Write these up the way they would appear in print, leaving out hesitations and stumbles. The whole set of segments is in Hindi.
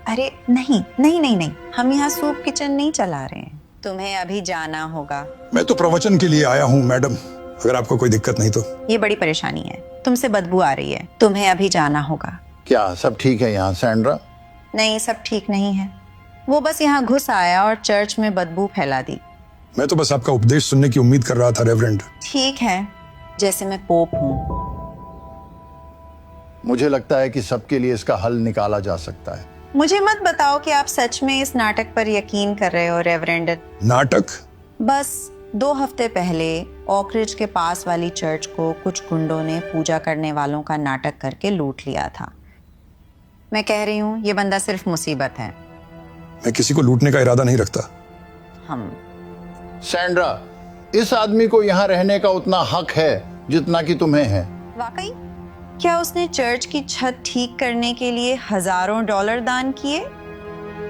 अरे नहीं नहीं नहीं नहीं, हम यहाँ सूप किचन नहीं चला रहे हैं। तुम्हें अभी जाना होगा। मैं तो प्रवचन के लिए आया हूँ मैडम, अगर आपको कोई दिक्कत नहीं तो। ये बड़ी परेशानी है, तुमसे बदबू आ रही है, तुम्हें अभी जाना होगा। क्या सब ठीक है यहाँ सैंड्रा? नहीं, सब ठीक नहीं है। वो बस यहाँ घुस आया और चर्च में बदबू फैला दी। मैं तो बस आपका उपदेश सुनने की उम्मीद कर रहा था रेवरेंड। ठीक है, जैसे मैं पोप हूँ। मुझे लगता है कि सबके लिए इसका हल निकाला जा सकता है। मुझे मत बताओ कि आप सच में इस नाटक पर यकीन कर रहे हो रेवरेंड। नाटक? बस 2 हफ्ते पहले ऑकरिज के पास वाली चर्च को कुछ गुंडों ने पूजा करने वालों का नाटक करके लूट लिया था। मैं कह रही हूँ ये बंदा सिर्फ मुसीबत है। मैं किसी को लूटने का इरादा नहीं रखता। हम सैंड्रा, इस आदमी को यहाँ रहने का उतना हक है जितना कि तुम्हें है। वाकई? क्या उसने चर्च की छत ठीक करने के लिए हजारों डॉलर दान किए?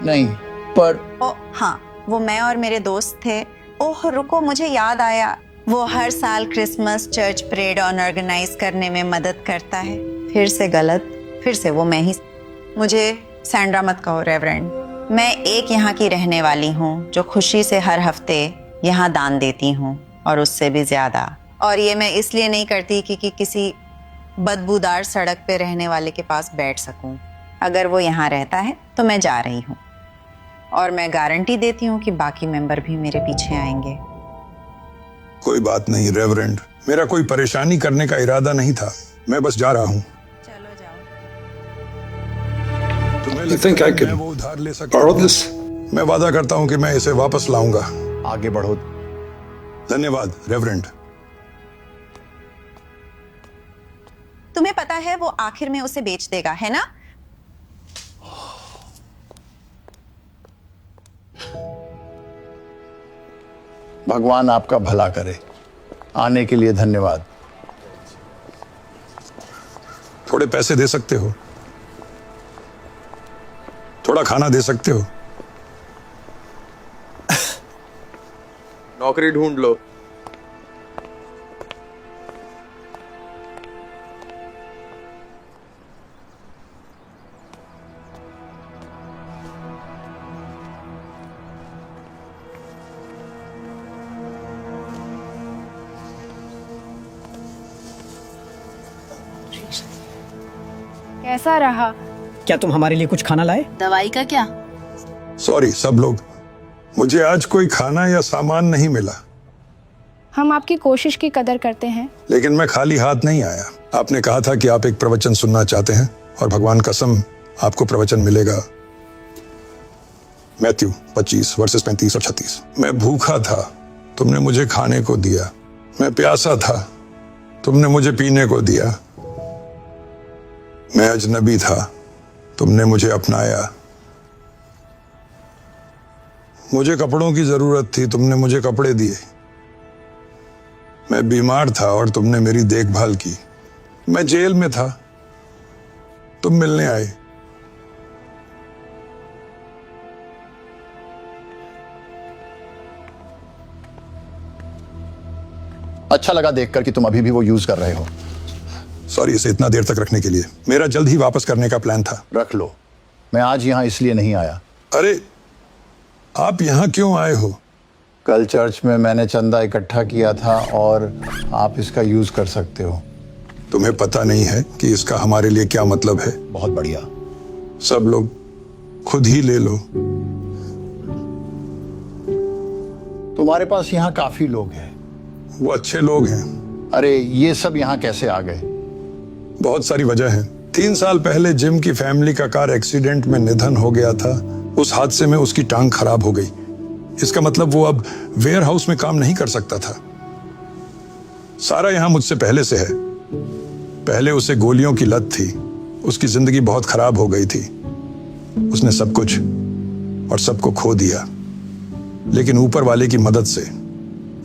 नहीं, पर ओ हाँ, वो मैं और मेरे दोस्त थे। ओह रुको, मुझे याद आया, वो हर साल क्रिसमस चर्च परेड ऑर्गेनाइज करने में मदद करता है। फिर से गलत, फिर से वो मैं ही। मुझे सैंड्रा मत कहो रेवरेंड। मैं एक यहाँ की रहने वाली हूँ जो खुशी से हर हफ्ते यहाँ दान देती हूँ, और उससे भी ज्यादा। और ये मैं इसलिए नहीं करती कि किसी बदबूदार सड़क पे रहने वाले के पास बैठ सकूं। अगर वो यहाँ रहता है तो मैं जा रही हूँ, और मैं गारंटी देती हूँ कि बाकी मेंबर भी मेरे पीछे आएंगे। कोई बात नहीं रेवरेंड, मेरा कोई परेशानी करने का इरादा नहीं था, मैं बस जा रहा हूँ। चलो जाओ। तुम्हें You लगता think है I कि could मैं वो उधार ले सकता borrow हूँ? this? मैं वादा करता हूँ कि मैं इसे वापस लाऊंगा। आगे बढ़ो। धन्यवाद रेवरेंड। तुम्हें पता है वो आखिर में उसे बेच देगा, है ना? भगवान आपका भला करे। आने के लिए धन्यवाद। थोड़े पैसे दे सकते हो? थोड़ा खाना दे सकते हो? नौकरी ढूंढ लो। कैसा रहा? क्या तुम हमारे लिए कुछ खाना लाए? दवाई का क्या? सॉरी सब लोग, मुझे आज कोई खाना या सामान नहीं मिला। हम आपकी कोशिश की कदर करते हैं। लेकिन मैं खाली हाथ नहीं आया। आपने कहा था कि आप एक प्रवचन सुनना चाहते हैं, और भगवान कसम आपको प्रवचन मिलेगा। मैथ्यू 25 वर्सेस 35 और 36। मैं भूखा था, तुमने मुझे खाने को दिया। मैं प्यासा था, तुमने मुझे पीने को दिया। मैं अजनबी था, तुमने मुझे अपनाया। मुझे कपड़ों की जरूरत थी, तुमने मुझे कपड़े दिए। मैं बीमार था और तुमने मेरी देखभाल की। मैं जेल में था, तुम मिलने आए। अच्छा लगा देखकर कि तुम अभी भी वो यूज कर रहे हो। सॉरी इसे इतना देर तक रखने के लिए। मेरा जल्द ही वापस करने का प्लान था। रख लो। मैं आज यहाँ इसलिए नहीं आया। अरे आप यहाँ क्यों आए हो? कल चर्च में मैंने चंदा इकट्ठा किया था और आप इसका यूज कर सकते हो। तुम्हें पता नहीं है कि इसका हमारे लिए क्या मतलब है? बहुत बढ़िया। सब लोग खुद ही ले लो। तुम्हारे पास यहाँ काफी लोग हैं। वो अच्छे लोग हैं। अरे ये सब यहाँ कैसे आ गए? बहुत सारी वजह है। 3 साल पहले जिम की फैमिली का कार एक्सीडेंट में निधन हो गया था। उस हादसे में उसकी टांग खराब हो गई। इसका मतलब वो अब वेयर हाउस में काम नहीं कर सकता था। सारा यहाँ मुझसे पहले से है। पहले उसे गोलियों की लत थी। उसकी जिंदगी बहुत खराब हो गई थी। उसने सब कुछ और सबको खो दिया। लेकिन ऊपर वाले की मदद से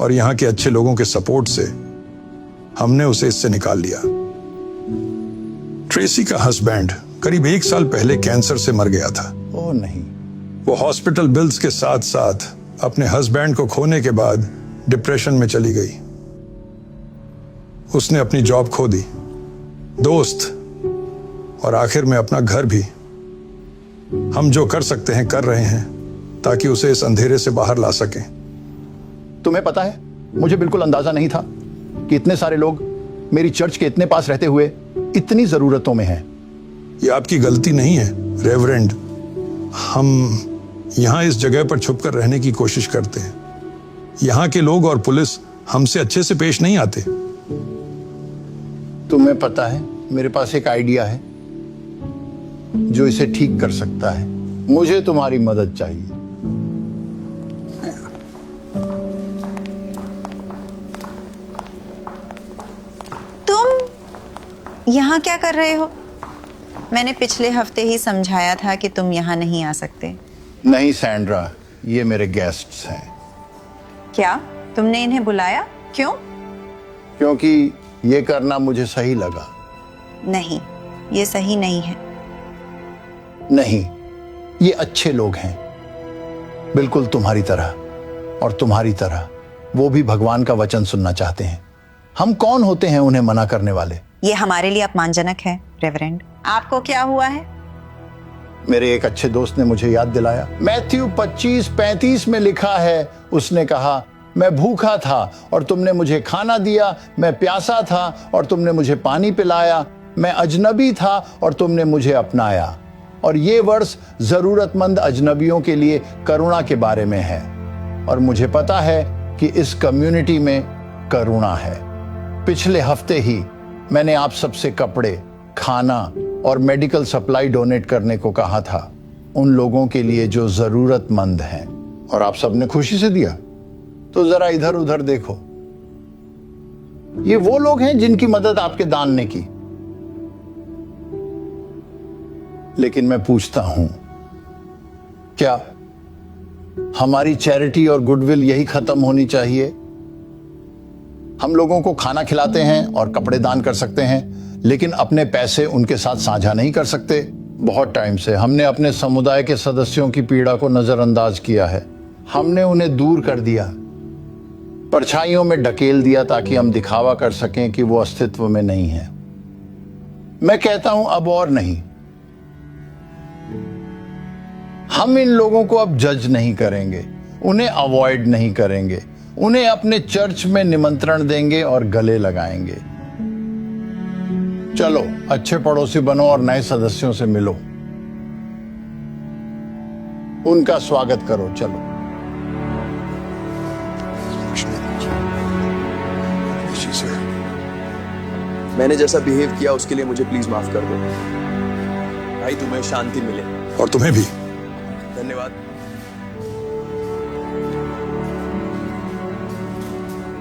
और यहाँ के अच्छे लोगों के सपोर्ट से हमने उसे इससे निकाल लिया। ट्रेसी का हस्बैंड करीब 1 साल पहले कैंसर से मर गया था। ओह नहीं। वो हॉस्पिटल बिल्स के साथ साथ अपने हस्बैंड को खोने के बाद डिप्रेशन में चली गई। उसने अपनी जॉब खो दी, दोस्त और आखिर में अपना घर भी। हम जो कर सकते हैं कर रहे हैं ताकि उसे इस अंधेरे से बाहर ला सकें। तुम्हें पता है, मुझे बिल्कुल अंदाजा नहीं था कि इतने सारे लोग मेरी चर्च के इतने पास रहते हुए इतनी जरूरतों में हैं। ये आपकी गलती नहीं है रेवरेंड। हम यहाँ इस जगह पर छुपकर रहने की कोशिश करते हैं। यहाँ के लोग और पुलिस हमसे अच्छे से पेश नहीं आते। तुम्हें पता है, मेरे पास एक आइडिया है जो इसे ठीक कर सकता है। मुझे तुम्हारी मदद चाहिए। तुम यहाँ क्या कर रहे हो? मैंने पिछले हफ्ते ही समझाया था कि तुम यहाँ नहीं आ सकते। नहीं सैंड्रा, ये मेरे गेस्ट्स हैं। क्या तुमने इन्हें बुलाया? क्यों? क्योंकि ये करना मुझे सही लगा। नहीं, ये सही नहीं है। नहीं, ये अच्छे लोग हैं, बिल्कुल तुम्हारी तरह। और तुम्हारी तरह वो भी भगवान का वचन सुनना चाहते हैं। हम कौन होते हैं उन्हें मना करने वाले? ये हमारे लिए अपमानजनक है रेवरेंड। आपको क्या हुआ है? मेरे एक अच्छे दोस्त ने मुझे याद दिलाया। मैथ्यू 25:35 में लिखा है, उसने कहा, मैं भूखा था और तुमने मुझे खाना दिया, मैं प्यासा था और तुमने मुझे पानी पिलाया, मैं अजनबी था और तुमने मुझे अपनाया। और ये वर्ष जरूरतमंद अजनबियों के लिए करुणा के बारे में है। और मुझे पता है कि इस कम्युनिटी में करुणा है। पिछले हफ्ते ही मैंने आप सबसे कपड़े, खाना और मेडिकल सप्लाई डोनेट करने को कहा था, उन लोगों के लिए जो जरूरतमंद हैं। और आप सबने खुशी से दिया। तो जरा इधर उधर देखो, ये वो लोग हैं जिनकी मदद आपके दान ने की। लेकिन मैं पूछता हूं, क्या हमारी चैरिटी और गुडविल यही खत्म होनी चाहिए? हम लोगों को खाना खिलाते हैं और कपड़े दान कर सकते हैं, लेकिन अपने पैसे उनके साथ साझा नहीं कर सकते। बहुत टाइम से हमने अपने समुदाय के सदस्यों की पीड़ा को नजरअंदाज किया है। हमने उन्हें दूर कर दिया, परछाइयों में ढकेल दिया ताकि हम दिखावा कर सकें कि वो अस्तित्व में नहीं है। मैं कहता हूं, अब और नहीं। हम इन लोगों को अब जज नहीं करेंगे, उन्हें अवॉइड नहीं करेंगे, उन्हें अपने चर्च में निमंत्रण देंगे और गले लगाएंगे। चलो, अच्छे पड़ोसी बनो और नए सदस्यों से मिलो, उनका स्वागत करो। चलो। मैंने जैसा बिहेव किया उसके लिए मुझे प्लीज माफ कर दो भाई। तुम्हें शांति मिले। और तुम्हें भी। धन्यवाद।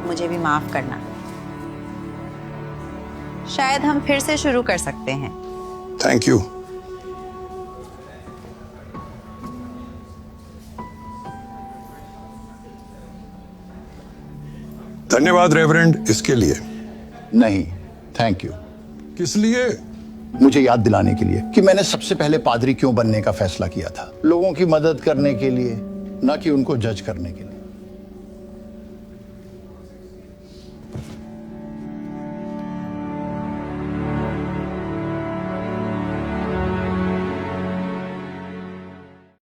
मुझे भी माफ करना। शायद हम फिर से शुरू कर सकते हैं। Thank you. धन्यवाद रेवरेंड इसके लिए। नहीं, थैंक यू। किस लिए? मुझे याद दिलाने के लिए कि मैंने सबसे पहले पादरी क्यों बनने का फैसला किया था। लोगों की मदद करने के लिए, ना कि उनको जज करने के लिए।